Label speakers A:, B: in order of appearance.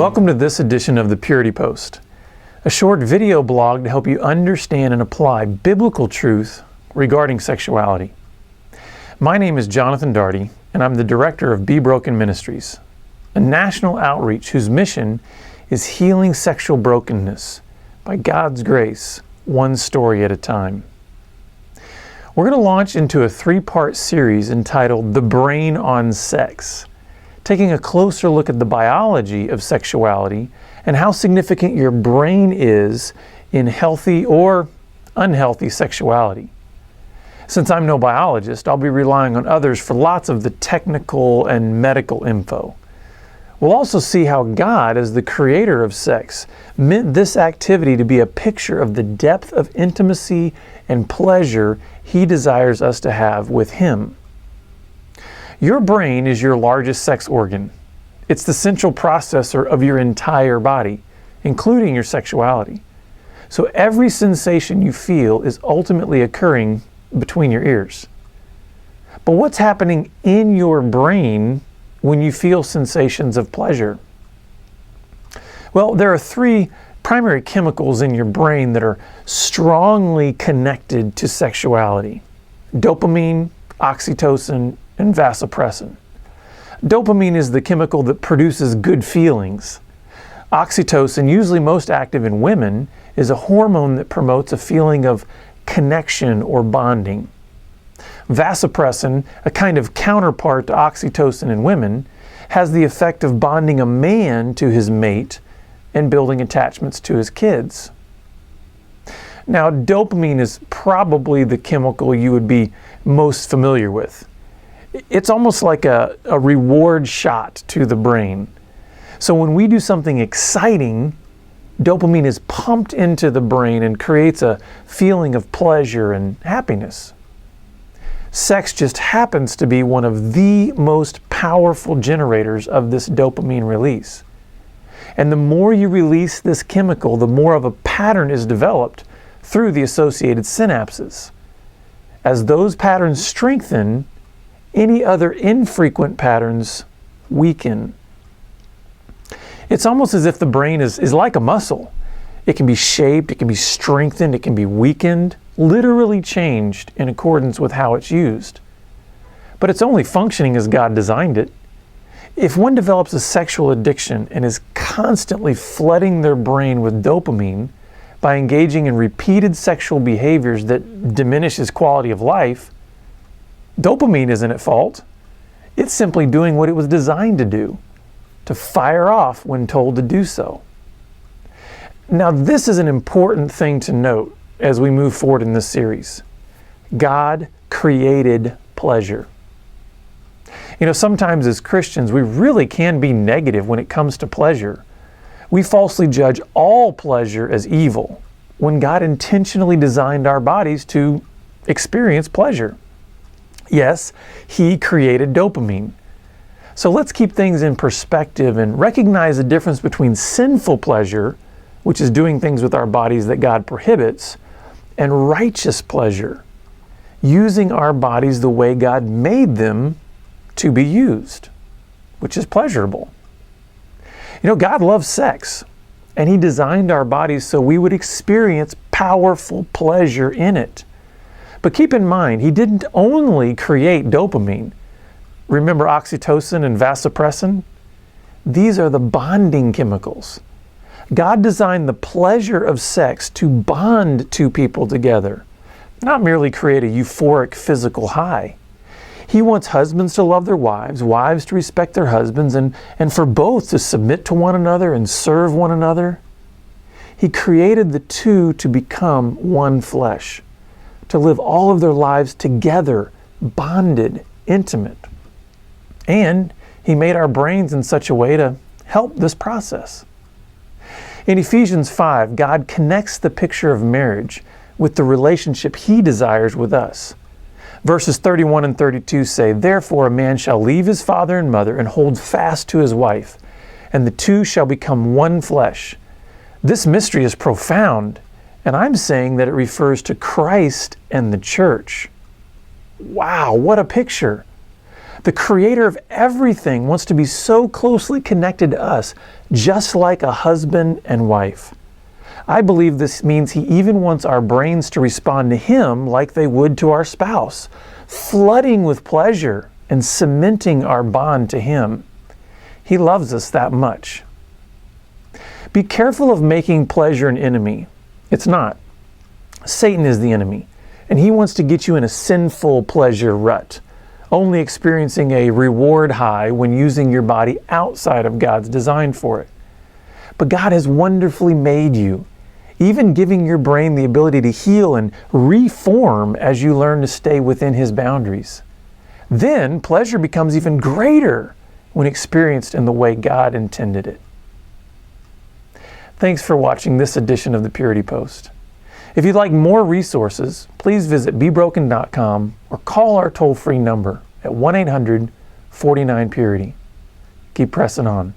A: Welcome to this edition of the Purity Post, a short video blog to help you understand and apply biblical truth regarding sexuality. My name is Jonathan Daugherty, and I'm the director of Be Broken Ministries, a national outreach whose mission is healing sexual brokenness by God's grace, one story at a time. We're going to launch into a three-part series entitled The Brain on Sex, taking a closer look at the biology of sexuality and how significant your brain is in healthy or unhealthy sexuality. Since I'm no biologist, I'll be relying on others for lots of the technical and medical info. We'll also see how God, as the creator of sex, meant this activity to be a picture of the depth of intimacy and pleasure He desires us to have with Him. Your brain is your largest sex organ. It's the central processor of your entire body, including your sexuality. So every sensation you feel is ultimately occurring between your ears. But what's happening in your brain when you feel sensations of pleasure? Well, there are three primary chemicals in your brain that are strongly connected to sexuality: dopamine, oxytocin, and vasopressin. Dopamine is the chemical that produces good feelings. Oxytocin, usually most active in women, is a hormone that promotes a feeling of connection or bonding. Vasopressin, a kind of counterpart to oxytocin in women, has the effect of bonding a man to his mate and building attachments to his kids. Now, dopamine is probably the chemical you would be most familiar with. It's almost like a reward shot to the brain. So when we do something exciting, dopamine is pumped into the brain and creates a feeling of pleasure and happiness. Sex just happens to be one of the most powerful generators of this dopamine release. And the more you release this chemical, the more of a pattern is developed through the associated synapses. As those patterns strengthen, any other infrequent patterns weaken. It's almost as if the brain is like a muscle. It can be shaped, it can be strengthened, it can be weakened, literally changed in accordance with how it's used. But it's only functioning as God designed it. If one develops a sexual addiction and is constantly flooding their brain with dopamine by engaging in repeated sexual behaviors that diminishes quality of life, dopamine isn't at fault. It's simply doing what it was designed to do, to fire off when told to do so. Now, this is an important thing to note as we move forward in this series. God created pleasure. You know, sometimes as Christians, we really can be negative when it comes to pleasure. We falsely judge all pleasure as evil when God intentionally designed our bodies to experience pleasure. Yes, He created dopamine. So let's keep things in perspective and recognize the difference between sinful pleasure, which is doing things with our bodies that God prohibits, and righteous pleasure, using our bodies the way God made them to be used, which is pleasurable. You know, God loves sex, and He designed our bodies so we would experience powerful pleasure in it. But keep in mind, He didn't only create dopamine. Remember oxytocin and vasopressin? These are the bonding chemicals. God designed the pleasure of sex to bond two people together, not merely create a euphoric physical high. He wants husbands to love their wives, wives to respect their husbands, and for both to submit to one another and serve one another. He created the two to become one flesh, to live all of their lives together, bonded, intimate. And He made our brains in such a way to help this process. In Ephesians 5, God connects the picture of marriage with the relationship He desires with us. Verses 31 and 32 say, "Therefore a man shall leave his father and mother and hold fast to his wife, and the two shall become one flesh." This mystery is profound, and I'm saying that it refers to Christ and the church. Wow, what a picture! The creator of everything wants to be so closely connected to us, just like a husband and wife. I believe this means he even wants our brains to respond to him like they would to our spouse, flooding with pleasure and cementing our bond to him. He loves us that much. Be careful of making pleasure an enemy. It's not. Satan is the enemy, and he wants to get you in a sinful pleasure rut, only experiencing a reward high when using your body outside of God's design for it. But God has wonderfully made you, even giving your brain the ability to heal and reform as you learn to stay within his boundaries. Then pleasure becomes even greater when experienced in the way God intended it. Thanks for watching this edition of the Purity Post. If you'd like more resources, please visit BeBroken.com or call our toll-free number at 1-800-49-PURITY. Keep pressing on.